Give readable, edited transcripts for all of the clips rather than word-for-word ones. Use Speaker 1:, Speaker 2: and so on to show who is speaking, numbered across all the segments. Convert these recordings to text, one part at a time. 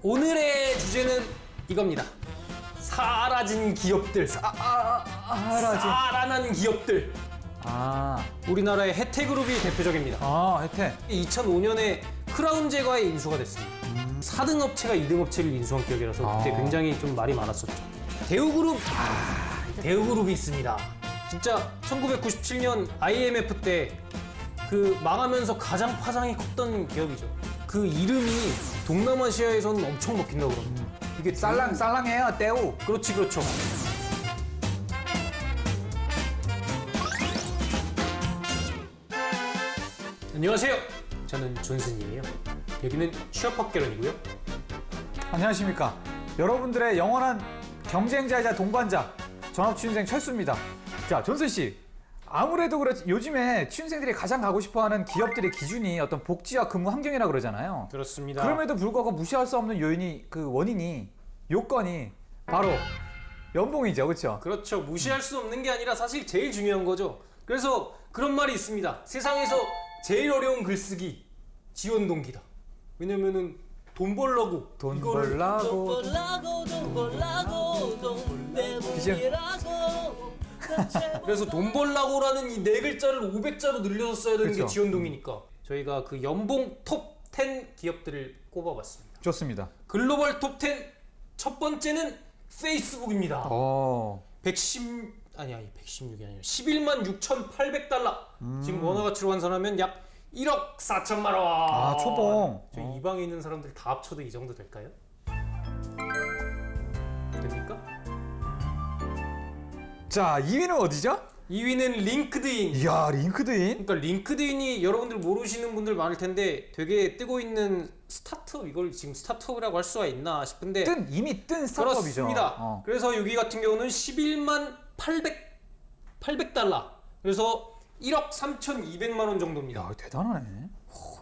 Speaker 1: 오늘의 주제는 이겁니다. 사라진 기업들. 살아난 기업들. 우리나라의 혜태그룹이 대표적입니다.
Speaker 2: 혜태.
Speaker 1: 2005년에 크라운제과에 인수가 됐습니다. 4등 업체가 2등 업체를 인수한 기억이라서 그때 굉장히 좀 말이 많았었죠. 대우그룹. 대우그룹이 있습니다. 진짜 1997년 IMF 때 그 망하면서 가장 파장이 컸던 기업이죠. 그 이름이 동남아시아에서는 엄청 먹힌다고 그럽니다. 이게
Speaker 2: 쌀랑쌀랑해요, 대우.
Speaker 1: 그렇지, 그렇죠. 안녕하세요. 저는 존슨이에요. 여기는 취업학개론이고요.
Speaker 2: 안녕하십니까. 여러분들의 영원한 경쟁자이자 동반자, 전업취준생 철수입니다. 자, 존슨 씨. 아무래도 그렇지, 요즘에 취준생들이 가장 가고 싶어하는 기업들의 기준이 어떤 복지와 근무 환경이라 그러잖아요.
Speaker 1: 그렇습니다.
Speaker 2: 그럼에도 불구하고 무시할 수 없는 요인이, 요건이 바로 연봉이죠, 그렇죠?
Speaker 1: 그렇죠. 무시할 수 없는 게 아니라 사실 제일 중요한 거죠. 그래서 그런 말이 있습니다. 세상에서 제일 어려운 글쓰기, 지원 동기다. 왜냐면은 돈 벌라고.
Speaker 2: 돈 벌라고.
Speaker 1: 그래서 돈 벌라고라는 이 네 글자를 500자로 늘려서 써야 되는
Speaker 2: 그쵸.
Speaker 1: 게 지원동이니까 저희가 그 연봉 톱 10 기업들을 꼽아봤습니다.
Speaker 2: 좋습니다.
Speaker 1: 글로벌 톱 10 첫 번째는 페이스북입니다. 116이 아니라 11만 6,800달러. 지금 원화 가치로 환산하면 약 1억 4천만 원.
Speaker 2: 초봉.
Speaker 1: 저희 이 방에 있는 사람들 다 합쳐도 이 정도 될까요? 됩니까?
Speaker 2: 자, 2위는 어디죠?
Speaker 1: 2위는 링크드인.
Speaker 2: 이야, 링크드인?
Speaker 1: 그러니까 링크드인이 여러분들 모르시는 분들 많을 텐데 되게 뜨고 있는 스타트업, 이걸 지금 스타트업이라고 할 수가 있나 싶은데
Speaker 2: 이미 뜬 스타트업이죠.
Speaker 1: 그렇습니다. 그래서 여기 같은 경우는 11만 800달러. 그래서 1억 3,200만 원 정도입니다.
Speaker 2: 야, 대단하네.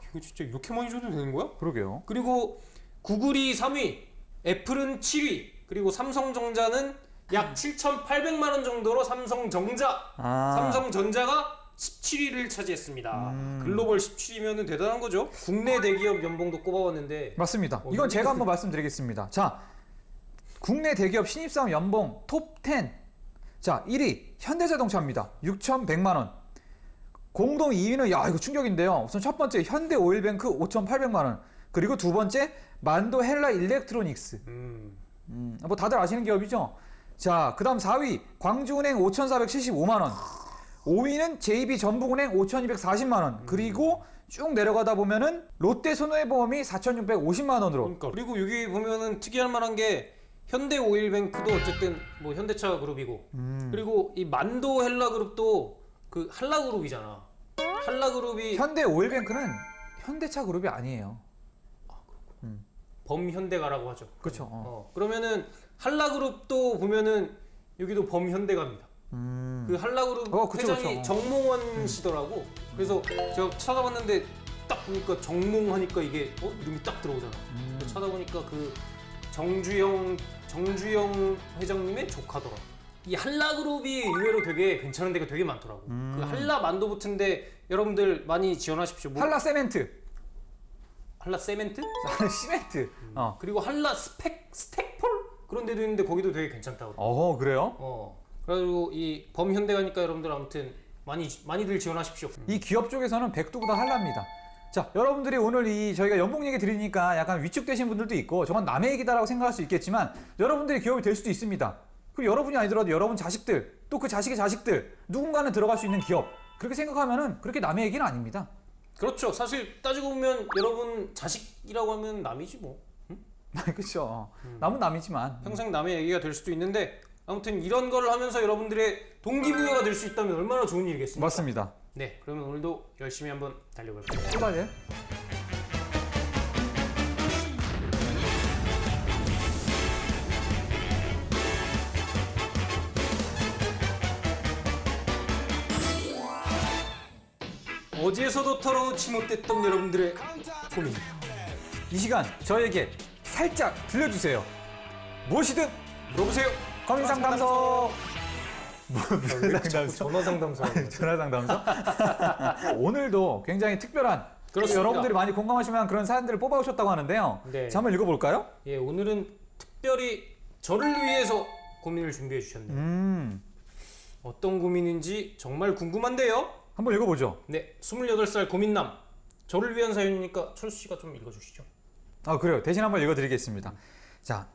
Speaker 1: 이거 진짜 이렇게 많이 줘도 되는 거야?
Speaker 2: 그러게요.
Speaker 1: 그리고 구글이 3위, 애플은 7위, 그리고 삼성전자는 약 7,800만 원 정도로 삼성전자가 17위를 차지했습니다. 글로벌 17위면은 대단한 거죠. 국내 대기업 연봉도 꼽아봤는데
Speaker 2: 맞습니다. 이건 제가 한번 말씀드리겠습니다. 자, 국내 대기업 신입사원 연봉 톱 10. 자, 1위 현대자동차입니다. 6,100만 원. 공동 2위는 이거 충격인데요. 우선 첫 번째 현대오일뱅크 5,800만 원. 그리고 두 번째 만도 헬라 일렉트로닉스. 뭐 다들 아시는 기업이죠. 자, 그 다음 4위 광주은행 5,475만 원. 5위는 JB전북은행 5,240만 원. 그리고 쭉 내려가다 보면은 롯데손해보험이 4,650만 원으로.
Speaker 1: 그러니까. 그리고 여기 보면은 특이할 만한 게 현대오일뱅크도 어쨌든 뭐 현대차 그룹이고 그리고 이 만도 헬라그룹도 그 한라그룹이잖아. 한라그룹이
Speaker 2: 현대오일뱅크는 현대차 그룹이 아니에요.
Speaker 1: 범현대가라고 하죠.
Speaker 2: 그렇죠.
Speaker 1: 그러면은 한라그룹도 보면은 여기도 범현대가입니다. 그 한라그룹 회장이
Speaker 2: 그쵸.
Speaker 1: 정몽원 씨더라고. 그래서 제가 찾아봤는데 딱 보니까 정몽하니까 이게 이름이 딱 들어오잖아. 찾아보니까 그 정주영 회장님의 조카더라. 이 한라그룹이 의외로 되게 괜찮은 데가 되게 많더라고. 그 한라만도 붙은데 여러분들 많이 지원하십시오.
Speaker 2: 한라세멘트.
Speaker 1: 한라세멘트?
Speaker 2: 시멘트.
Speaker 1: 그리고 한라 스택폴? 그런 데도 있는데 거기도 되게 괜찮다고.
Speaker 2: 그래요?
Speaker 1: 그래가지고 이 범현대가니까 여러분들 아무튼 많이들 지원하십시오.
Speaker 2: 이 기업 쪽에서는 백두보다 한라입니다. 자, 여러분들이 오늘 저희가 연봉 얘기 드리니까 약간 위축되신 분들도 있고 저건 남의 얘기다라고 생각할 수 있겠지만 여러분들이 기업이 될 수도 있습니다. 그리고 여러분이 아니더라도 여러분 자식들, 또 그 자식의 자식들, 누군가는 들어갈 수 있는 기업. 그렇게 생각하면은 그렇게 남의 얘기는 아닙니다.
Speaker 1: 그렇죠. 사실 따지고 보면 여러분 자식이라고 하면 남이지 뭐.
Speaker 2: 그렇죠. 남은 남이지만
Speaker 1: 평생 남의 얘기가 될 수도 있는데 아무튼 이런 걸 하면서 여러분들의 동기부여가 될 수 있다면 얼마나 좋은 일이겠습니까?
Speaker 2: 맞습니다.
Speaker 1: 네, 그러면 오늘도 열심히 한번 달려볼까요?
Speaker 2: 출발해.
Speaker 1: 어디에서도 털어놓지 못했던 여러분들의 고민.
Speaker 2: 이 시간 저에게 살짝 들려주세요. 무엇이든
Speaker 1: 물어보세요.
Speaker 2: 고민상담소.
Speaker 1: 전화 상담소.
Speaker 2: 전화 상담소. 오늘도 굉장히 특별한
Speaker 1: 그렇습니다.
Speaker 2: 여러분들이 많이 공감하실 만한 그런 사연들을 뽑아오셨다고 하는데요.
Speaker 1: 네.
Speaker 2: 자, 한번 읽어볼까요?
Speaker 1: 예, 오늘은 특별히 저를 위해서 고민을 준비해 주셨네요. 어떤 고민인지 정말 궁금한데요.
Speaker 2: 한번 읽어보죠.
Speaker 1: 네, 28살 고민남. 저를 위한 사연이니까 철수 씨가 좀 읽어주시죠.
Speaker 2: 아, 그래요. 대신 한번 읽어드리겠습니다. 자,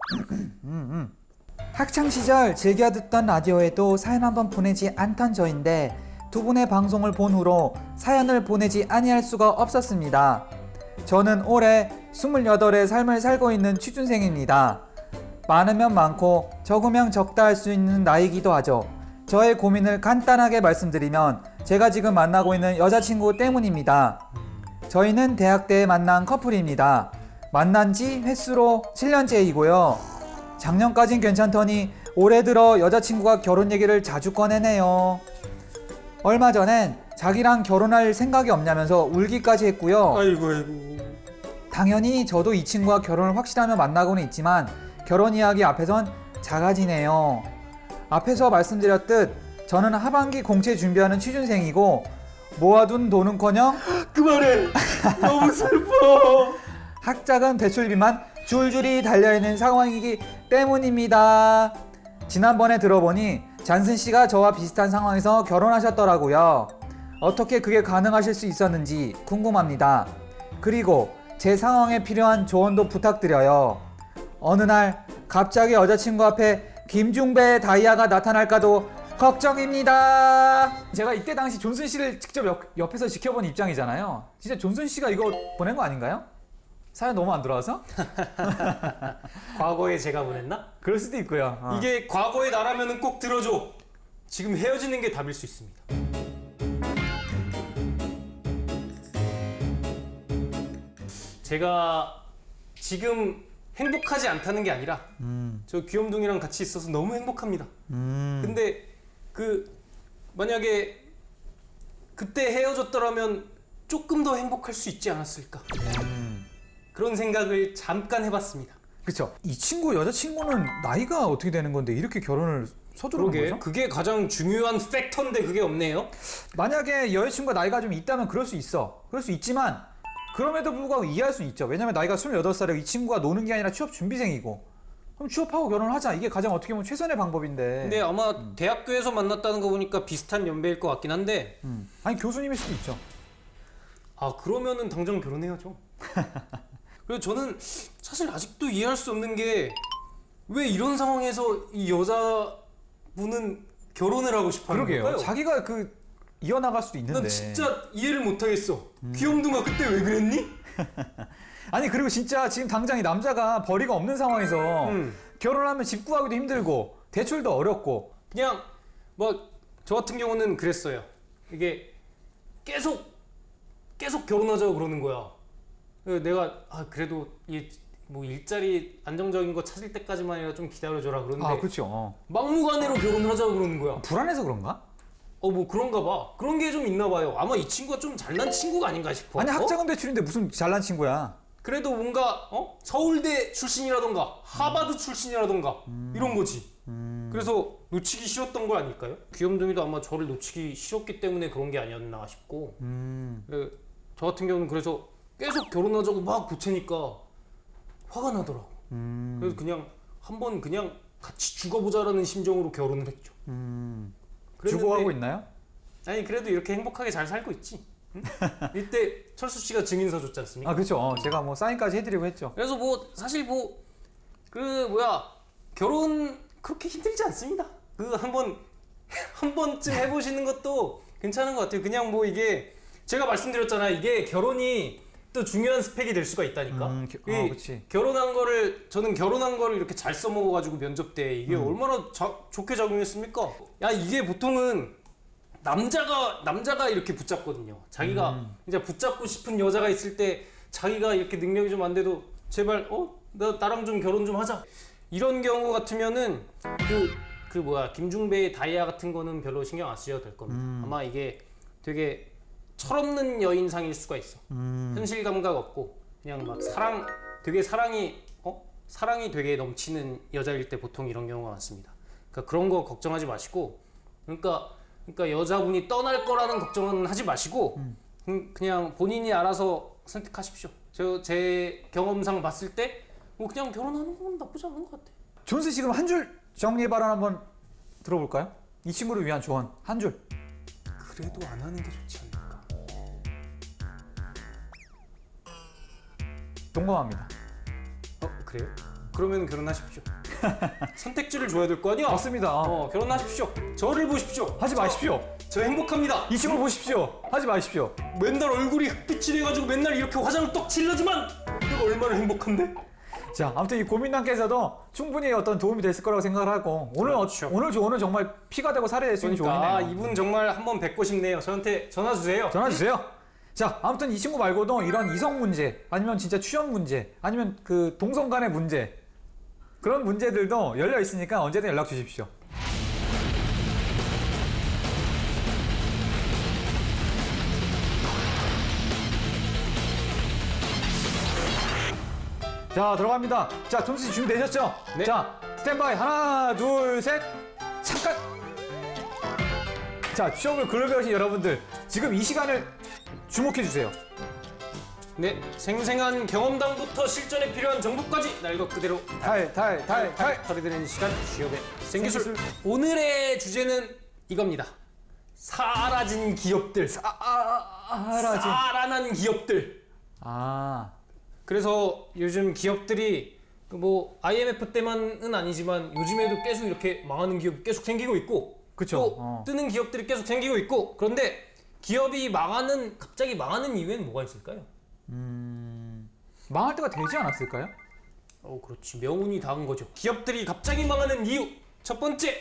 Speaker 2: 학창 시절 즐겨 듣던 라디오에도 사연 한번 보내지 않던 저인데 두 분의 방송을 본 후로 사연을 보내지 아니할 수가 없었습니다. 저는 올해 28의 삶을 살고 있는 취준생입니다. 많으면 많고 적으면 적다 할 수 있는 나이기도 하죠. 저의 고민을 간단하게 말씀드리면 제가 지금 만나고 있는 여자친구 때문입니다. 저희는 대학 때 만난 커플입니다. 만난 지 횟수로 7년째이고요. 작년까진 괜찮더니 올해 들어 여자친구가 결혼 얘기를 자주 꺼내네요. 얼마 전엔 자기랑 결혼할 생각이 없냐면서 울기까지 했고요.
Speaker 1: 아이고.
Speaker 2: 당연히 저도 이 친구와 결혼을 확실하며 만나고는 있지만 결혼 이야기 앞에선 작아지네요. 앞에서 말씀드렸듯 저는 하반기 공채 준비하는 취준생이고 모아둔 돈은커녕
Speaker 1: 그만해. 너무 슬퍼.
Speaker 2: 학자금 대출비만 줄줄이 달려있는 상황이기 때문입니다. 지난번에 들어보니 잔슨 씨가 저와 비슷한 상황에서 결혼하셨더라고요. 어떻게 그게 가능하실 수 있었는지 궁금합니다. 그리고 제 상황에 필요한 조언도 부탁드려요. 어느 날 갑자기 여자친구 앞에 김중배 다이아가 나타날까도 걱정입니다. 제가 이때 당시 존슨 씨를 직접 옆에서 지켜본 입장이잖아요. 진짜 존슨 씨가 이거 보낸 거 아닌가요? 사연 너무 안 들어와서?
Speaker 1: 과거에 제가 보냈나?
Speaker 2: 그럴 수도 있고요.
Speaker 1: 이게 과거의 나라면은 꼭 들어줘. 지금 헤어지는 게 답일 수 있습니다. 제가 지금 행복하지 않다는 게 아니라 저 귀염둥이랑 같이 있어서 너무 행복합니다. 근데 만약에 그때 헤어졌더라면 조금 더 행복할 수 있지 않았을까? 그런 생각을 잠깐 해봤습니다.
Speaker 2: 그쵸. 이 친구 여자친구는 나이가 어떻게 되는 건데 이렇게 결혼을 서두르는 거죠?
Speaker 1: 그게 가장 중요한 팩터인데 그게 없네요.
Speaker 2: 만약에 여자친구가 나이가 좀 있다면 그럴 수 있어. 그럴 수 있지만 그럼에도 불구하고 이해할 수 있죠. 왜냐면 나이가 28살이고 이 친구가 노는 게 아니라 취업 준비생이고 그럼 취업하고 결혼을 하자. 이게 가장 어떻게 보면 최선의 방법인데.
Speaker 1: 근데 아마 대학교에서 만났다는 거 보니까 비슷한 연배일 것 같긴 한데
Speaker 2: 아니 교수님일 수도 있죠.
Speaker 1: 아 그러면은 당장 결혼해야죠. 그리고 저는 사실 아직도 이해할 수 없는 게 왜 이런 상황에서 이 여자분은 결혼을 하고 싶어하는
Speaker 2: 그러게요.
Speaker 1: 걸까요?
Speaker 2: 자기가 이어나갈 수도 있는데.
Speaker 1: 난 진짜 이해를 못하겠어. 귀염둥아 그때 왜 그랬니?
Speaker 2: 아니 그리고 진짜 지금 당장 이 남자가 벌이가 없는 상황에서 결혼하면 집 구하기도 힘들고 대출도 어렵고
Speaker 1: 그냥 저 같은 경우는 그랬어요. 이게 계속 결혼하자고 그러는 거야. 그래서 내가 그래도 일자리 안정적인 거 찾을 때까지만이라 좀 기다려줘라 그러는데
Speaker 2: 그렇죠.
Speaker 1: 막무가내로 결혼을 하자고 그러는 거야.
Speaker 2: 불안해서 그런가?
Speaker 1: 뭐 그런가 봐. 그런 게 좀 있나 봐요. 아마 이 친구가 좀 잘난 친구가 아닌가 싶어.
Speaker 2: 아니 학자금 대출인데 무슨 잘난 친구야.
Speaker 1: 그래도 뭔가 서울대 출신이라던가 하버드 출신이라던가 이런 거지. 그래서 놓치기 싫었던 거 아닐까요? 귀염둥이도 아마 저를 놓치기 싫었기 때문에 그런 게 아니었나 싶고 저 같은 경우는 그래서 계속 결혼하자고 막 보채니까 화가 나더라고. 그래서 그냥 한번 그냥 같이 죽어보자라는 심정으로 결혼을 했죠.
Speaker 2: 주고하고 있나요?
Speaker 1: 아니 그래도 이렇게 행복하게 잘 살고 있지. 응? 이때 철수 씨가 증인서 줬지 않습니까?
Speaker 2: 그렇죠. 제가 사인까지 해드리고 했죠.
Speaker 1: 그래서 사실 결혼 그렇게 힘들지 않습니다. 한 번쯤 해보시는 것도 괜찮은 것 같아요. 그냥 이게 제가 말씀드렸잖아요. 이게 결혼이 또 중요한 스펙이 될 수가 있다니까.
Speaker 2: 그렇지.
Speaker 1: 저는 결혼한 거를 이렇게 잘 써먹어가지고 면접 때 이게 얼마나 좋게 작용했습니까? 이게 보통은 남자가 이렇게 붙잡거든요. 자기가 이제 붙잡고 싶은 여자가 있을 때 자기가 이렇게 능력이 좀 안 돼도 제발 나랑 좀 결혼 좀 하자. 이런 경우 같으면은 김중배의 다이아 같은 거는 별로 신경 안 쓰셔도 될 겁니다. 아마 이게 되게 철없는 여인상일 수가 있어. 현실 감각 없고 그냥 사랑이 되게 넘치는 여자일 때 보통 이런 경우가 많습니다. 그러니까 그런 거 걱정하지 마시고 그러니까 여자분이 떠날 거라는 걱정은 하지 마시고 그냥 본인이 알아서 선택하십시오. 제 경험상 봤을 때 뭐 그냥 결혼하는 건 나쁘지 않은 것 같아.
Speaker 2: 존스 씨 그럼 한 줄 정리 발언 한번 들어볼까요? 이 친구를 위한 조언 한 줄.
Speaker 1: 그래도 안 하는 게 좋지 않을까.
Speaker 2: 동감합니다.
Speaker 1: 그래요? 그러면 결혼하십시오. 선택지를 줘야 될 거 아니야?
Speaker 2: 맞습니다.
Speaker 1: 결혼하십시오. 저를 보십시오.
Speaker 2: 하지 마십시오.
Speaker 1: 저 행복합니다.
Speaker 2: 이 친구 보십시오. 하지 마십시오.
Speaker 1: 맨날 얼굴이 흑빛이 돼가지고 맨날 이렇게 화장을 떡 칠러지만 내가 얼마나 행복한데?
Speaker 2: 자, 아무튼 이 고민남께서도 충분히 어떤 도움이 됐을 거라고 생각을 하고 오늘
Speaker 1: 그렇죠.
Speaker 2: 오늘 조언은 정말 피가 되고 살이 될 수 있는
Speaker 1: 그러니까
Speaker 2: 조언이네요.
Speaker 1: 이분 정말 한번 뵙고 싶네요. 저한테 전화 주세요.
Speaker 2: 전화 주세요. 자, 아무튼 이 친구 말고도 이런 이성 문제, 아니면 진짜 취업 문제, 아니면 그 동성 간의 문제 그런 문제들도 열려 있으니까 언제든 연락 주십시오. 자, 들어갑니다. 자, 존스 씨 준비되셨죠?
Speaker 1: 네.
Speaker 2: 자, 스탠바이 하나, 둘, 셋. 잠깐. 자, 취업을 글로 배우신 여러분들, 지금 이 시간을 주목해 주세요.
Speaker 1: 네, 생생한 경험담부터 실전에 필요한 정보까지 날 것 그대로
Speaker 2: 탈.
Speaker 1: 털어드리는 시간 취업의 생기술. 오늘의 주제는 이겁니다. 사라진 기업들.
Speaker 2: 사라진.
Speaker 1: 살아난 기업들.
Speaker 2: 아,
Speaker 1: 그래서 요즘 기업들이 뭐 IMF 때만은 아니지만 요즘에도 계속 이렇게 망하는 기업이 계속 생기고 있고
Speaker 2: 그쵸.
Speaker 1: 또 뜨는 기업들이 계속 생기고 있고 그런데 기업이 갑자기 망하는 이유에는 뭐가 있을까요?
Speaker 2: 망할 때가 되지 않았을까요?
Speaker 1: 그렇지. 명운이 닿은 거죠. 기업들이 갑자기 망하는 이유. 첫 번째,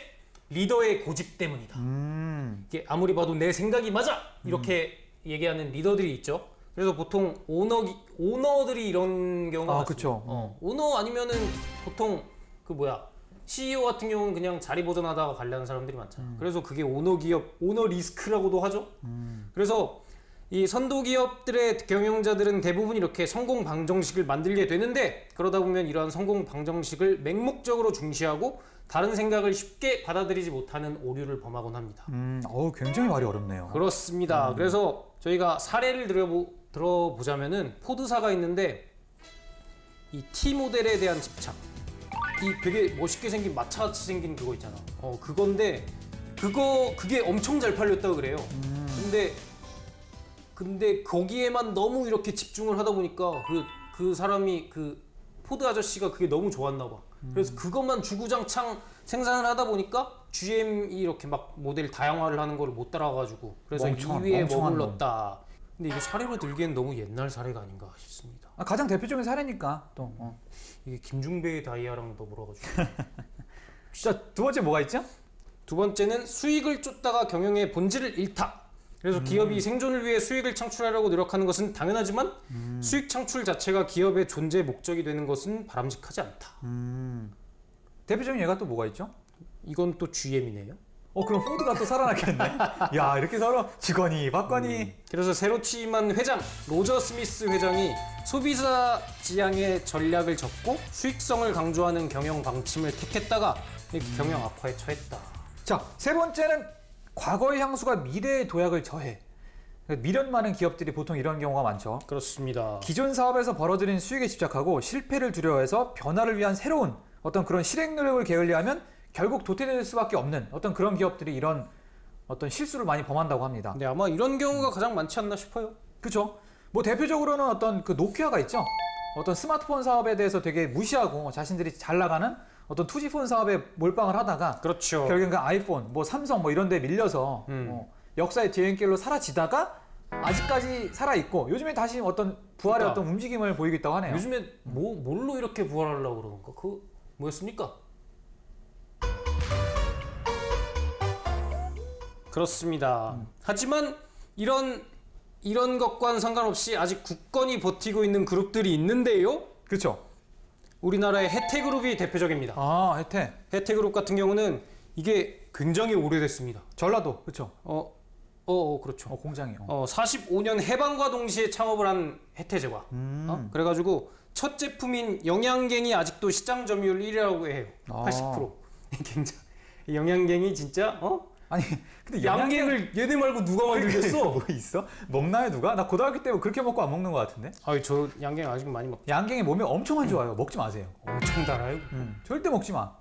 Speaker 1: 리더의 고집 때문이다. 이게 아무리 봐도 내 생각이 맞아! 이렇게 얘기하는 리더들이 있죠. 그래서 보통 오너들이 이런 경우가 많습니다.
Speaker 2: 그쵸.
Speaker 1: 오너 아니면은 보통 CEO 같은 경우는 그냥 자리 보존하다가 관리하는 사람들이 많잖아요. 그래서 그게 오너 기업, 오너 리스크라고도 하죠. 그래서 이 선도 기업들의 경영자들은 대부분 이렇게 성공 방정식을 만들게 되는데 그러다 보면 이러한 성공 방정식을 맹목적으로 중시하고 다른 생각을 쉽게 받아들이지 못하는 오류를 범하곤 합니다.
Speaker 2: 굉장히 말이 어렵네요.
Speaker 1: 그렇습니다. 그래서 저희가 사례를 들어보자면은 포드사가 있는데 이 T 모델에 대한 집착, 이 되게 멋있게 생긴 마차같이 생긴 그거 있잖아. 그건데 그게 엄청 잘 팔렸다고 그래요. 근데 거기에만 너무 이렇게 집중을 하다 보니까 그 사람이 그 포드 아저씨가 그게 너무 좋았나 봐. 그래서 그것만 주구장창 생산을 하다 보니까 GM이 이렇게 막 모델 다양화를 하는 걸 못 따라가가지고 그래서 2위에 머물렀다. 근데 이게 사례로 들기엔 너무 옛날 사례가 아닌가 싶습니다.
Speaker 2: 가장 대표적인 사례니까 또.
Speaker 1: 이게 김중배의 다이아랑 더불어가지고.
Speaker 2: 자, 두 번째 뭐가 있죠?
Speaker 1: 두 번째는 수익을 쫓다가 경영의 본질을 잃다. 그래서 기업이 생존을 위해 수익을 창출하려고 노력하는 것은 당연하지만 수익 창출 자체가 기업의 존재 목적이 되는 것은 바람직하지 않다.
Speaker 2: 대표적인 예가 또 뭐가 있죠?
Speaker 1: 이건 또 GM이네요.
Speaker 2: 그럼 포드가 또 살아났겠네. 야, 이렇게 서로 주거니 받거니.
Speaker 1: 그래서 새로 취임한 회장 로저 스미스 회장이 소비자 지향의 전략을 접고 수익성을 강조하는 경영 방침을 택했다가 경영 악화에 처했다.
Speaker 2: 자, 세 번째는 과거의 향수가 미래의 도약을 저해. 미련 많은 기업들이 보통 이런 경우가 많죠.
Speaker 1: 그렇습니다.
Speaker 2: 기존 사업에서 벌어들인 수익에 집착하고 실패를 두려워해서 변화를 위한 새로운 어떤 그런 실행 노력을 게을리하면 결국 도태될 수밖에 없는 어떤 그런 기업들이 이런 어떤 실수를 많이 범한다고 합니다.
Speaker 1: 네, 아마 이런 경우가 가장 많지 않나 싶어요.
Speaker 2: 그렇죠. 뭐 대표적으로는 어떤 그 노키아가 있죠. 어떤 스마트폰 사업에 대해서 되게 무시하고 자신들이 잘 나가는 어떤 투지폰 사업에 몰빵을 하다가
Speaker 1: 그렇죠.
Speaker 2: 결국엔 그 아이폰, 뭐 삼성 뭐 이런 데 밀려서 역사의 뒤행길로 사라지다가 아직까지 살아있고 요즘에 다시 어떤 부활의
Speaker 1: 그러니까.
Speaker 2: 어떤 움직임을 보이고 있다고 하네요.
Speaker 1: 요즘에 뭘로 이렇게 부활하려고 그러는 거? 뭐였습니까? 그렇습니다. 하지만 이런 것과는 상관없이 아직 굳건히 버티고 있는 그룹들이 있는데요.
Speaker 2: 그렇죠.
Speaker 1: 우리나라의 혜태그룹이 대표적입니다.
Speaker 2: 혜태.
Speaker 1: 혜태그룹 같은 경우는 이게 굉장히 오래됐습니다.
Speaker 2: 전라도. 그렇죠.
Speaker 1: 그렇죠.
Speaker 2: 공장이요.
Speaker 1: 45년 해방과 동시에 창업을 한 혜태제과. 그래가지고 첫 제품인 영양갱이 아직도 시장 점유율 1위라고 해요. 80%. 굉장히 영양갱이 진짜
Speaker 2: 아니 근데
Speaker 1: 양갱을 얘네 말고 누가 만들겠어?
Speaker 2: 뭐 있어? 먹나요 누가? 나 고등학교 때 그렇게 먹고 안 먹는 것 같은데.
Speaker 1: 아니 저 양갱 아직 많이 먹.
Speaker 2: 양갱이 몸에 엄청 안 좋아요. 먹지 마세요.
Speaker 1: 엄청 달아요.
Speaker 2: 절대 먹지 마.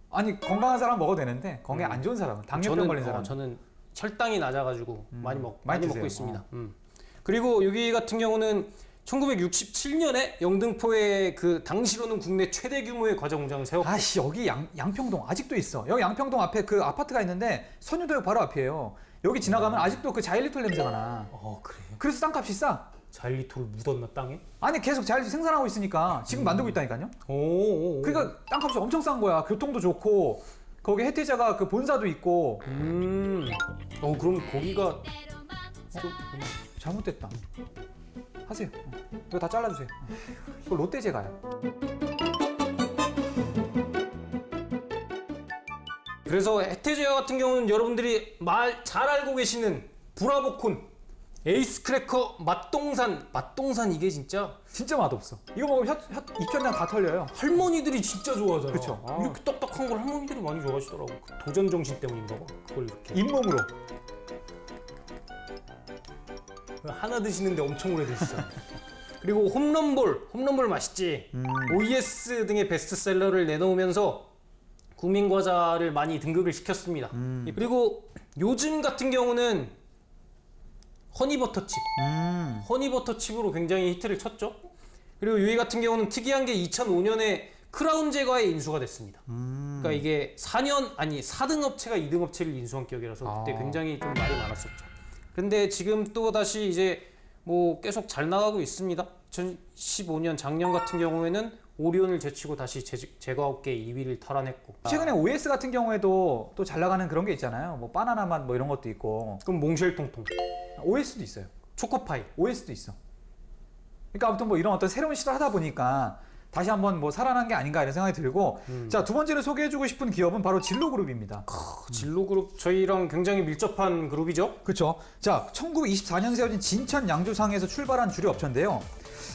Speaker 2: 아니 건강한 사람 먹어도 되는데 건강에 안 좋은 사람은 당뇨병 걸린 사람.
Speaker 1: 저는 혈당이 낮아가지고 많이
Speaker 2: 많이
Speaker 1: 먹고
Speaker 2: 드세요.
Speaker 1: 있습니다. 그리고 여기 같은 경우는 1967년에 영등포에 그 당시로는 국내 최대 규모의 과자 공장을 세웠고.
Speaker 2: 아씨 여기 양평동 아직도 있어. 여기 양평동 앞에 그 아파트가 있는데 선유도역 바로 앞이에요. 여기 지나가면 아직도 그 자일리톨 냄새가 나.
Speaker 1: 그래요?
Speaker 2: 그래서 땅값이 싸.
Speaker 1: 자일리톨 묻었나 땅에?
Speaker 2: 아니 계속 자일리톨 생산하고 있으니까 지금 만들고 있다니까요.
Speaker 1: 오.
Speaker 2: 그러니까 땅값이 엄청 싼 거야. 교통도 좋고 거기 혜태자가 그 본사도 있고.
Speaker 1: 그럼 거기가 좀
Speaker 2: 잘못됐다. 하세요. 이거 다 잘라주세요. 이거 롯데제가요.
Speaker 1: 그래서 혜태제와 같은 경우는 여러분들이 잘 알고 계시는 브라보콘, 에이스 크래커, 맛동산 이게 진짜
Speaker 2: 맛없어. 이거 먹으면 입천장 다 털려요.
Speaker 1: 할머니들이 진짜 좋아하잖아.
Speaker 2: 그쵸.
Speaker 1: 이렇게 딱딱한 걸 할머니들이 많이 좋아하시더라고. 그 도전 정신 때문인가 봐. 그걸 이렇게
Speaker 2: 잇몸으로.
Speaker 1: 하나 드시는데 엄청 오래 드시잖아. 그리고 홈런볼 맛있지. OES 등의 베스트셀러를 내놓으면서 국민 과자를 많이 등극을 시켰습니다. 그리고 요즘 같은 경우는 허니버터칩. 허니버터칩으로 굉장히 히트를 쳤죠. 그리고 여기 같은 경우는 특이한 게 2005년에 크라운 제과에 인수가 됐습니다. 그러니까 이게 4등 업체가 2등 업체를 인수한 격이라서 그때 굉장히 좀 말이 많았었죠. 근데 지금 또 다시 이제 뭐 계속 잘 나가고 있습니다. 2015년 작년 같은 경우에는 오리온을 제치고 다시 제과업계 2위를 탈환했고.
Speaker 2: 최근에 OS 같은 경우에도 또 잘 나가는 그런 게 있잖아요. 뭐 바나나 맛 뭐 이런 것도 있고.
Speaker 1: 그럼 몽쉘통통.
Speaker 2: OS도 있어요.
Speaker 1: 초코파이.
Speaker 2: OS도 있어. 그러니까 아무튼 뭐 이런 어떤 새로운 시도를 하다 보니까 다시 한번 뭐 살아난 게 아닌가 이런 생각이 들고. 자, 두 번째로 소개해주고 싶은 기업은 바로 진로그룹입니다.
Speaker 1: 진로그룹 저희랑 굉장히 밀접한 그룹이죠.
Speaker 2: 그렇죠. 자, 1924년 세워진 진천 양조상에서 출발한 주류 업체인데요.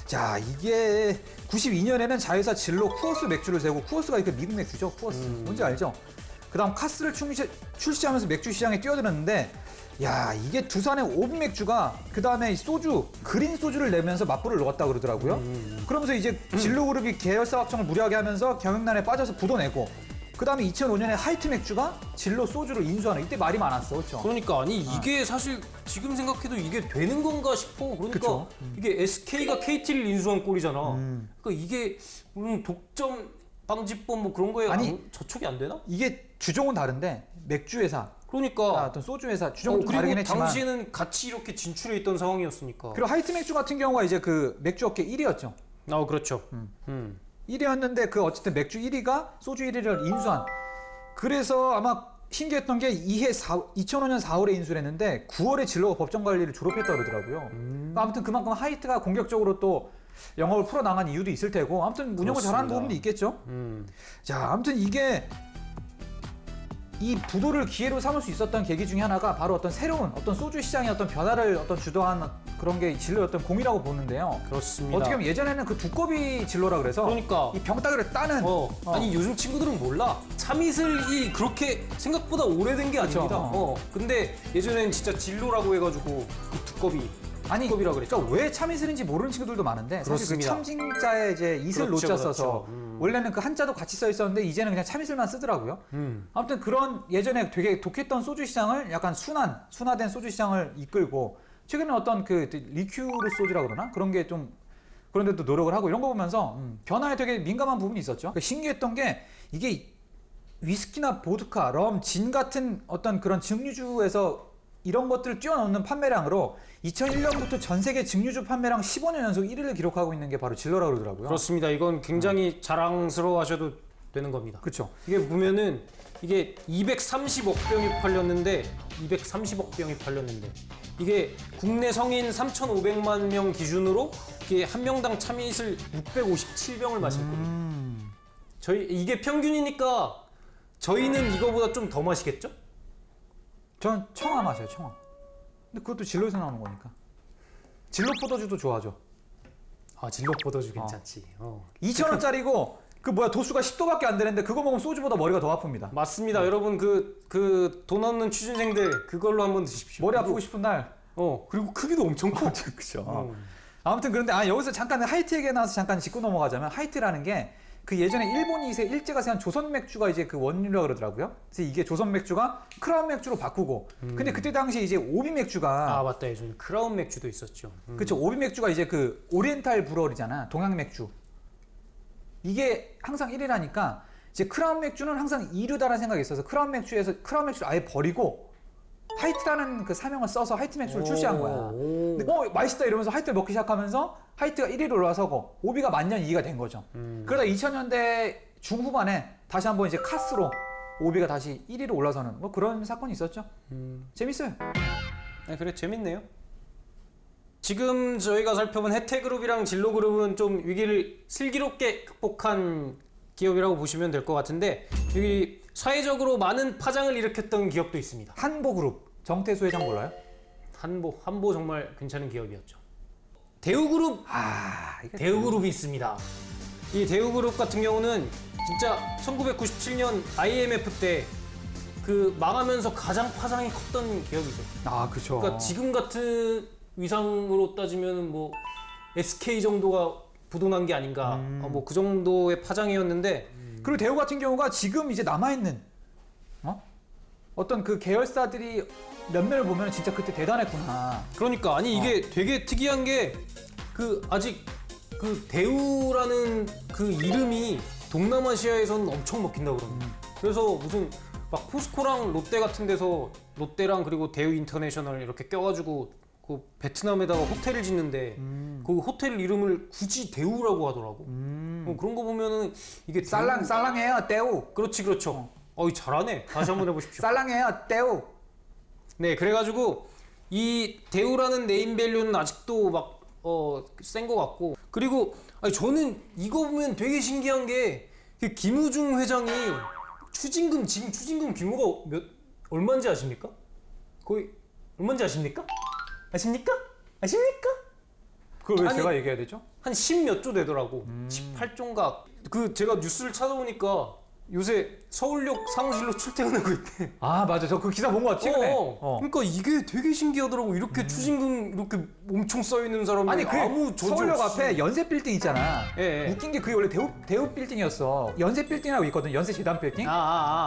Speaker 2: 자, 이게 92년에는 자회사 진로 쿠어스 맥주를 세우고, 쿠어스가 이렇게 미국 맥주죠. 쿠어스. 뭔지 알죠? 그다음 카스를 출시하면서 맥주 시장에 뛰어들었는데, 야, 이게 두산의 오브 맥주가 그다음에 소주, 그린 소주를 내면서 맞불을 놓았다 그러더라고요. 그러면서 이제 진로그룹이 계열사 확정을 무리하게 하면서 경영난에 빠져서 부도내고, 그다음에 2005년에 하이트 맥주가 진로 소주를 인수하는, 이때 말이 많았어. 그렇죠?
Speaker 1: 그러니까 아니 이게 사실 지금 생각해도 이게 되는 건가 싶어. 그러니까
Speaker 2: 그쵸.
Speaker 1: 이게 SK가 KT를 인수한 꼴이잖아. 그러니까 이게 독점 방지법 뭐 그런 거에
Speaker 2: 아니,
Speaker 1: 저촉이 안 되나?
Speaker 2: 이게 주종은 다른데 맥주 회사,
Speaker 1: 그러니까
Speaker 2: 어떤 소주 회사 주종은 좀
Speaker 1: 그리고
Speaker 2: 다르긴 했지만,
Speaker 1: 당시에는 같이 이렇게 진출해 있던 상황이었으니까.
Speaker 2: 그리고 하이트 맥주 같은 경우가 이제 그 맥주 업계 1위였죠.
Speaker 1: 그렇죠.
Speaker 2: 1위였는데 그 어쨌든 맥주 1위가 소주 1위를 인수한. 그래서 아마 신기했던 게 2005년 4월에 인수를 했는데 9월에 진로가 법정 관리를 졸업했다 그러더라고요. 그러니까 아무튼 그만큼 하이트가 공격적으로 또 영업을 풀어나간 이유도 있을 테고, 아무튼 운영을
Speaker 1: 그렇습니다.
Speaker 2: 잘하는 부분도 있겠죠. 자, 아무튼 이게 이 부도를 기회로 삼을 수 있었던 계기 중에 하나가 바로 어떤 새로운 어떤 소주 시장의 어떤 변화를 어떤 주도한 그런 게 진로의 어떤 공이라고 보는데요.
Speaker 1: 그렇습니다.
Speaker 2: 어떻게 보면 예전에는 그 두꺼비 진로라 그래서
Speaker 1: 그러니까
Speaker 2: 이 병따개를 따는
Speaker 1: 아니 요즘 친구들은 몰라. 참이슬이 그렇게 생각보다 오래된 게
Speaker 2: 그쵸.
Speaker 1: 아닙니다. 근데 예전엔 진짜 진로라고 해가지고 그 두꺼비라 그랬죠.
Speaker 2: 그러니까 왜 참이슬인지 모르는 친구들도 많은데, 사실 그
Speaker 1: 그렇습니다.
Speaker 2: 참징자에 이제 이슬
Speaker 1: 그렇죠,
Speaker 2: 노자 써서
Speaker 1: 그렇죠.
Speaker 2: 원래는 그 한자도 같이 써 있었는데 이제는 그냥 참이슬만 쓰더라고요. 아무튼 그런 예전에 되게 독했던 소주 시장을 약간 순화된 소주 시장을 이끌고, 최근에 어떤 그 리큐르 소주라 그러나 그런 게 좀 그런 데도 노력을 하고 이런 거 보면서 변화에 되게 민감한 부분이 있었죠. 그러니까 신기했던 게 이게 위스키나 보드카, 럼, 진 같은 어떤 그런 증류주에서 이런 것들을 뛰어넘는 판매량으로 2001년부터 전 세계 증류주 판매량 15년 연속 1위를 기록하고 있는 게 바로 진로라고 그러더라고요.
Speaker 1: 그렇습니다. 이건 굉장히 자랑스러워하셔도 되는 겁니다.
Speaker 2: 그렇죠.
Speaker 1: 이게 보면은 이게 230억 병이 팔렸는데 이게 국내 성인 3,500만 명 기준으로 이게 한 명당 참이슬 657병을 마셨거든요. 이게 평균이니까 저희는 이거보다 좀 더 마시겠죠?
Speaker 2: 전 청아 마셔요, 청아. 근데 그것도 진로에서 나오는 거니까. 진로 포도주도 좋아하죠.
Speaker 1: 진로 포도주 괜찮지.
Speaker 2: 2,000원짜리고 그 뭐야 도수가 10도밖에 안 되는데 그거 먹으면 소주보다 머리가 더 아픕니다.
Speaker 1: 맞습니다. 여러분 그 돈 없는 취준생들 그걸로 한번 드십시오.
Speaker 2: 머리 아프고 싶은 날.
Speaker 1: 그리고 크기도 엄청 커.
Speaker 2: 그렇죠. 아무튼 그런데 여기서 잠깐 하이트 얘기 나와서 잠깐 짚고 넘어가자면 하이트라는 게 그 예전에 일본이 일제가 세운 조선 맥주가 이제 그 원유라 그러더라고요. 그래서 이게 조선 맥주가 크라운 맥주로 바꾸고 근데 그때 당시 이제 오비 맥주가
Speaker 1: 맞다. 예전에 크라운 맥주도 있었죠.
Speaker 2: 그렇죠. 오비 맥주가 이제 그 오리엔탈 브러리잖아. 동양 맥주. 이게 항상 1위라니까 이제 크라운 맥주는 항상 2류다라는 생각이 있어서 크라운 맥주를 아예 버리고 하이트라는 그 사명을 써서 하이트 맥주를 출시한 거야. 근데 맛있다 이러면서 하이트를 먹기 시작하면서 하이트가 1위로 올라서고 오비가 만년 2위가 된 거죠. 그러다 2000년대 중후반에 다시 한번 이제 카스로 오비가 다시 1위로 올라서는 뭐 그런 사건이 있었죠. 재밌어요.
Speaker 1: 그래 재밌네요. 지금 저희가 살펴본 혜태그룹이랑 진로그룹은 좀 위기를 슬기롭게 극복한 기업이라고 보시면 될 것 같은데 여기 사회적으로 많은 파장을 일으켰던 기업도 있습니다.
Speaker 2: 한보그룹 정태수 회장 몰라요?
Speaker 1: 한보 정말 괜찮은 기업이었죠. 대우그룹 대우그룹이 있습니다. 이 대우그룹 같은 경우는 진짜 1997년 IMF 때 그 망하면서 가장 파장이 컸던 기업이죠.
Speaker 2: 그렇죠.
Speaker 1: 그러니까 지금 같은 위상으로 따지면 뭐 SK 정도가 부도난 게 아닌가. 뭐 그 정도의 파장이었는데
Speaker 2: 그리고 대우 같은 경우가 지금 이제 남아있는 어떤 그 계열사들이 몇몇을 보면 진짜 그때 대단했구나.
Speaker 1: 그러니까 아니 이게 되게 특이한 게 그 아직 그 대우라는 그 이름이 동남아시아에서는 엄청 먹힌다고 그럽니다. 그래서 무슨 막 포스코랑 롯데 같은 데서 롯데랑 그리고 대우 인터내셔널 이렇게 껴가지고 그 베트남에다가 호텔을 짓는데 그 호텔 이름을 굳이 대우라고 하더라고. 그런 거 보면은 이게
Speaker 2: 쌀랑해요 대우.
Speaker 1: 그렇죠. 잘하네. 다시 한번 해보십시오.
Speaker 2: 쌀랑해요 대우.
Speaker 1: 네, 그래가지고 이 대우라는 네임밸류는 아직도 막 센 거 같고 그리고 저는 이거 보면 되게 신기한 게 그 김우중 회장이 지금 추징금 규모가 얼마인지 아십니까? 거의 얼마인지 아십니까? 아십니까?
Speaker 2: 그걸 왜 제가 얘기해야 되죠?
Speaker 1: 한 10몇 조 되더라고. 18조인가. 그 제가 뉴스를 찾아보니까 요새 서울역 사무실로 출퇴근하고 있대.
Speaker 2: 맞아. 저 그 기사 본 거 같아 최근에.
Speaker 1: 그러니까 이게 되게 신기하더라고. 이렇게 추징금 이렇게 엄청 써 있는 사람이
Speaker 2: 아니 그
Speaker 1: 아무 조지
Speaker 2: 서울역
Speaker 1: 없이.
Speaker 2: 앞에 연세 빌딩 있잖아.
Speaker 1: 예.
Speaker 2: 웃긴 게 그게 원래 대우 빌딩이었어. 연세 빌딩이라고 있거든. 연세 재단 빌딩.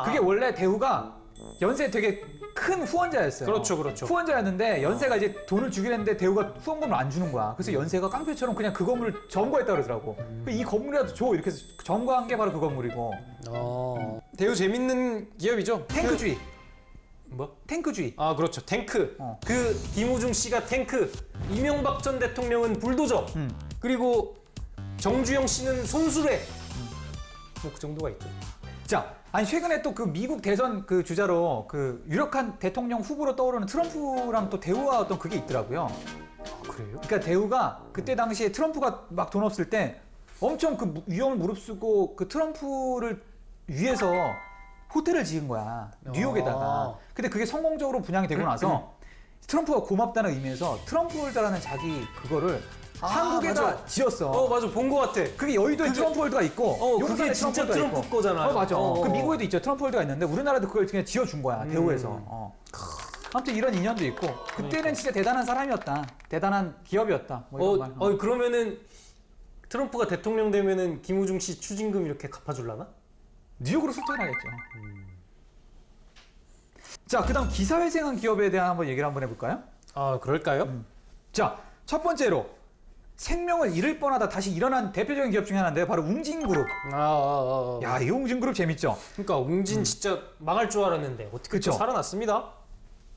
Speaker 2: 그게 원래 대우가 연세 되게 큰 후원자였어요.
Speaker 1: 그렇죠.
Speaker 2: 후원자였는데 연세가 이제 돈을 주긴 했는데 대우가 후원금을 안 주는 거야. 그래서 연세가 깡패처럼 그냥 그 건물을 점거했다 그러더라고. 이 건물이라도 줘 이렇게 해서 점거한 게 바로 그 건물이고.
Speaker 1: 대우 재밌는 기업이죠.
Speaker 2: 탱크주의.
Speaker 1: 뭐?
Speaker 2: 탱크주의.
Speaker 1: 그렇죠. 탱크. 그 김우중 씨가 탱크, 이명박 전 대통령은 불도저, 그리고 정주영 씨는 손수레. 뭐 그 정도가 있죠.
Speaker 2: 자, 최근에 또 그 미국 대선 그 주자로 그 유력한 대통령 후보로 떠오르는 트럼프랑 또 대우와 어떤 그게 있더라고요.
Speaker 1: 그래요?
Speaker 2: 그러니까 대우가 그때 당시에 트럼프가 막 돈 없을 때 엄청 그 위험을 무릅쓰고 그 트럼프를 위해서 호텔을 지은 거야. 뉴욕에다가. 근데 그게 성공적으로 분양이 되고 나서 트럼프가 고맙다는 의미에서 트럼프월드라는 자기 그거를 한국에다
Speaker 1: 맞아.
Speaker 2: 지었어.
Speaker 1: 맞아. 본 거 같아.
Speaker 2: 그게 여의도에 트럼프월드가 있고
Speaker 1: 그게
Speaker 2: 용산에
Speaker 1: 진짜
Speaker 2: 트럼프월드가
Speaker 1: 트럼프
Speaker 2: 있고.
Speaker 1: 거잖아.
Speaker 2: 맞아. 그 미국에도 있죠. 트럼프월드가 있는데 우리나라도 그걸 그냥 지어준 거야. 대우에서. 아무튼 이런 인연도 있고 그때는 진짜 대단한 사람이었다. 대단한 기업이었다. 뭐 이런 말.
Speaker 1: 그러면은 트럼프가 대통령 되면은 김우중 씨 추징금 이렇게 갚아줄라나?
Speaker 2: 뉴욕으로 출퇴근하겠죠. 자, 그다음 기사회생한 기업에 대한 한번 얘기를 한번 해볼까요?
Speaker 1: 그럴까요?
Speaker 2: 자, 첫 번째로 생명을 잃을 뻔하다 다시 일어난 대표적인 기업 중에 하나인데요. 바로 웅진그룹. 야, 이 웅진그룹 재밌죠?
Speaker 1: 그러니까 웅진 진짜 망할 줄 알았는데 어떻게
Speaker 2: 그쵸?
Speaker 1: 또 살아났습니다.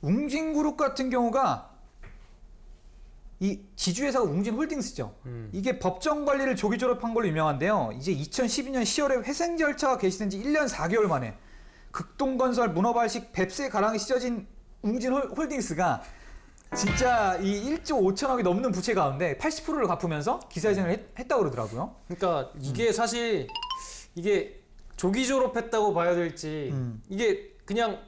Speaker 2: 웅진그룹 같은 경우가 이 지주회사가 웅진홀딩스죠. 이게 법정 관리를 조기 졸업한 걸로 유명한데요. 이제 2012년 10월에 회생 절차가 개시된 지 1년 4개월 만에 극동건설 문어발식 뱁새 가랑이 찢어진 웅진홀딩스가 진짜 이 1조 5천억이 넘는 부채 가운데 80%를 갚으면서 기사회생을 했다고 그러더라고요.
Speaker 1: 그러니까 이게 사실 이게 조기 졸업했다고 봐야 될지 이게 그냥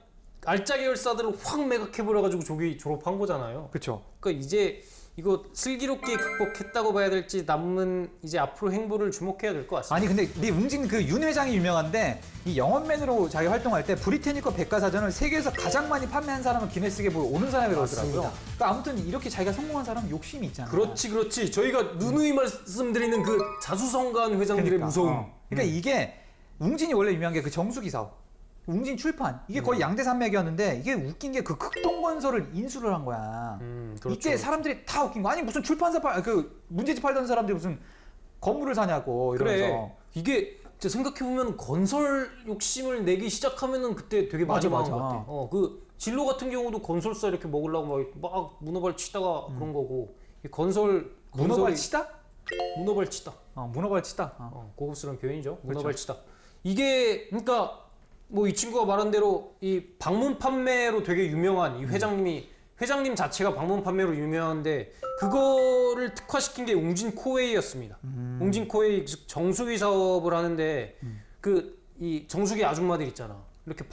Speaker 1: 알짜 계열사들을 확 매각해버려가지고 조기 졸업한 거잖아요.
Speaker 2: 그렇죠.
Speaker 1: 그러니까 이제 이거 슬기롭게 극복했다고 봐야 될지 남은 이제 앞으로 행보를 주목해야 될 것 같습니다.
Speaker 2: 아니 근데 이 웅진 그 윤 회장이 유명한데 이 영업맨으로 자기 활동할 때 브리테니커 백과사전을 세계에서 가장 많이 판매한 사람은 기네스에 오는 사람이라고 하더라고요.
Speaker 1: 맞습니다.
Speaker 2: 그러니까 아무튼 이렇게 자기가 성공한 사람은 욕심이 있잖아요.
Speaker 1: 그렇지. 저희가 누누이 말씀드리는 그 자수성가한 회장들의
Speaker 2: 그러니까,
Speaker 1: 무서움.
Speaker 2: 그러니까 이게 웅진이 원래 유명한 게 그 정수기 사업. 웅진 출판 이게 거의 양대산맥이었는데 이게 웃긴 게 그 극동건설을 인수를 한 거야.
Speaker 1: 그렇죠.
Speaker 2: 이때 사람들이 다 웃긴 거 아니 무슨 출판사 그 문제집 팔던 사람들이 무슨 건물을 사냐고 이러면서.
Speaker 1: 그래. 이게 진짜 생각해보면 건설 욕심을 내기 시작하면은 그때 되게 많이
Speaker 2: 맞아,
Speaker 1: 망한
Speaker 2: 맞아.
Speaker 1: 것 같아. 그 진로 같은 경우도 건설사 이렇게 먹으려고 막 문어발 치다가 그런 거고 이
Speaker 2: 문어발 치다?
Speaker 1: 문어발 치다.
Speaker 2: 문어발 치다.
Speaker 1: 고급스러운 표현이죠.
Speaker 2: 그렇죠.
Speaker 1: 문어발 치다. 이게 그러니까 뭐 이 친구가 말한 대로 이 방문 판매로 되게 유명한 이 회장님 자체가 방문 판매로 유명한데 그거를 특화시킨 게 웅진 코웨이였습니다. 웅진 코웨이 즉 정수기 사업을 하는데 그 이 정수기 아줌마들 있잖아. 이렇게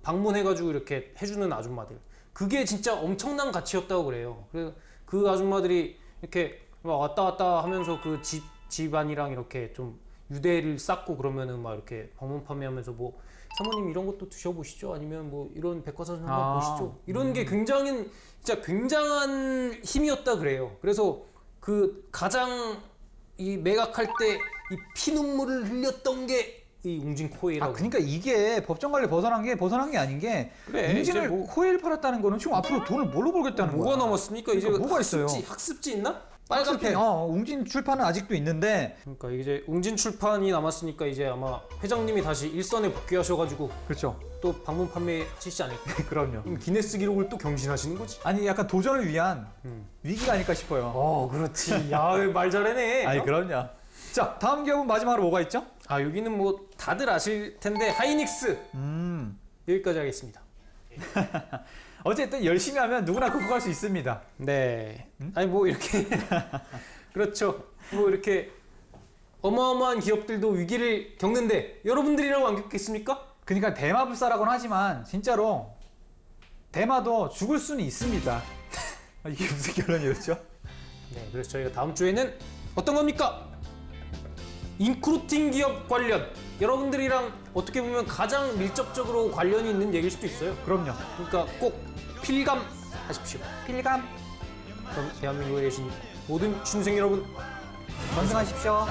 Speaker 1: 방문해가지고 이렇게 해주는 아줌마들. 그게 진짜 엄청난 가치였다고 그래요. 그래서 그 아줌마들이 이렇게 막 왔다 갔다 하면서 그 집안이랑 이렇게 좀 유대를 쌓고 그러면은 막 이렇게 방문 판매하면서 뭐 사모님 이런 것도 드셔보시죠. 아니면 뭐 이런 백과사전 한번 보시죠. 이런 게 진짜 굉장한 힘이었다 그래요. 그래서 그 가장 이 매각할 때 이 피눈물을 흘렸던 게 이 웅진 코웨이라고.
Speaker 2: 그러니까 이게 법정 관리 벗어난 게 아닌 게
Speaker 1: 그래,
Speaker 2: 웅진을
Speaker 1: 이제
Speaker 2: 코웨이를 팔았다는 거는 지금 앞으로 돈을 뭘로 벌겠다는 거야.
Speaker 1: 뭐가 남았습니까? 이제
Speaker 2: 그러니까 뭐가 있어요?
Speaker 1: 학습지 있나? 빨간 펜.
Speaker 2: 웅진 출판은 아직도 있는데.
Speaker 1: 그러니까 이제 웅진 출판이 남았으니까 이제 아마 회장님이 다시 일선에 복귀하셔가지고
Speaker 2: 그렇죠.
Speaker 1: 또 방문 판매 하시지 않을까?
Speaker 2: 그럼요.
Speaker 1: 기네스 기록을 또 경신하시는 거지.
Speaker 2: 아니 약간 도전을 위한 위기가 아닐까 싶어요.
Speaker 1: 그렇지. 야, 말 잘해네.
Speaker 2: 아니 그럼요. 자, 다음 기업은 마지막으로 뭐가 있죠?
Speaker 1: 여기는 뭐 다들 아실 텐데 하이닉스. 여기까지 하겠습니다.
Speaker 2: 어쨌든 열심히 하면 누구나 극복할 수 있습니다.
Speaker 1: 네. 아니 뭐 이렇게 그렇죠. 뭐 이렇게 어마어마한 기업들도 위기를 겪는데 여러분들이라고 안 겪겠습니까?
Speaker 2: 그러니까 대마불사라고는 하지만 진짜로 대마도 죽을 수는 있습니다. 이게 무슨 결론이었죠?
Speaker 1: 네, 그래서 저희가 다음 주에는 어떤 겁니까? 인크루팅 기업 관련. 여러분들이랑 어떻게 보면 가장 밀접적으로 관련이 있는 얘기일 수도 있어요.
Speaker 2: 그럼요.
Speaker 1: 그러니까 꼭 필감하십시오.
Speaker 2: 필감
Speaker 1: 그럼 대한민국에 계신 모든 신생 여러분
Speaker 2: 건승하십시오.